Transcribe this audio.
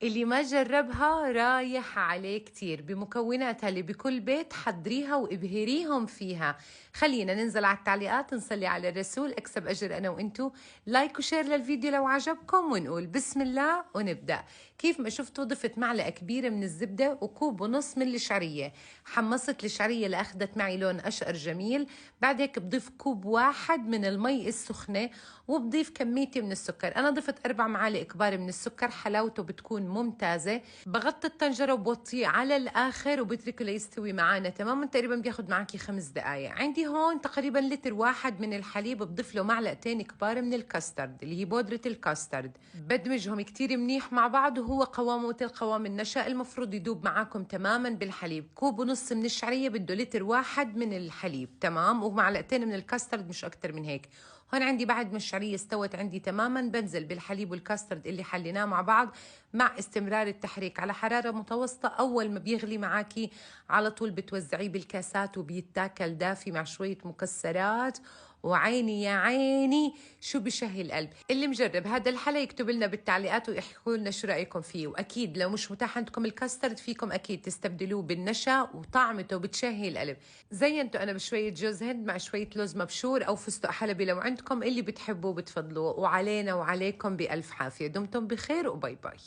اللي ما جربها رايح عليه كتير بمكوناتها اللي بكل بيت. حضريها وابهريهم فيها. خلينا ننزل على التعليقات نصلي على الرسول، اكسب اجر انا وانتو. لايك وشير للفيديو لو عجبكم، ونقول بسم الله ونبدأ. كيف ما شفتوا ضفت معلقة كبيرة من الزبدة وكوب ونص من الشعرية. حمصت الشعرية لأخذت معي لون أشقر جميل. بعد هيك بضيف كوب واحد من المي السخنة، وبضيف كميتي من السكر. أنا ضفت 4 معالق كبار من السكر، حلاوته بتكون ممتازة. بغطي الطنجرة وبوطيه على الآخر وبتركه ليستوي معانا تماما. تقريبا بياخد معكي 5 دقايق. عندي هون تقريبا لتر واحد من الحليب، بضيف له معلقتين كبار من الكاسترد اللي هي بودرة الكاسترد. بدمجهم كتير منيح مع بعض، وهو قوامه مثل قوام النشا، المفروض يدوب معاكم تماما بالحليب. كوب ونص من الشعرية بده لتر واحد من الحليب تمام، ومعلقتين من الكاسترد مش أكتر من هيك. هون عندي بعد ما الشعرية استوت عندي تماما، بنزل بالحليب والكاسترد اللي حليناه مع بعض، مع استمرار التحريك على حرارة متوسطة. أول ما بيغلي معاكي على طول بتوزعيه بالكاسات وبيتاكل دافي مع شوية مكسرات. وعيني يا عيني شو بشهي القلب. اللي مجرب هذا الحلا يكتب لنا بالتعليقات ويحكوا لنا شو رأيكم فيه. وأكيد لو مش متاح عندكم الكاسترد فيكم أكيد تستبدلوه بالنشا، وطعمته بتشهي القلب. زينته أنا بشوية جوز هند مع شوية لوز مبشور أو فستق حلبي لو عندكم اللي بتحبوه بتفضلوه. وعلينا وعليكم بألف عافية. دمتم بخير وباي باي.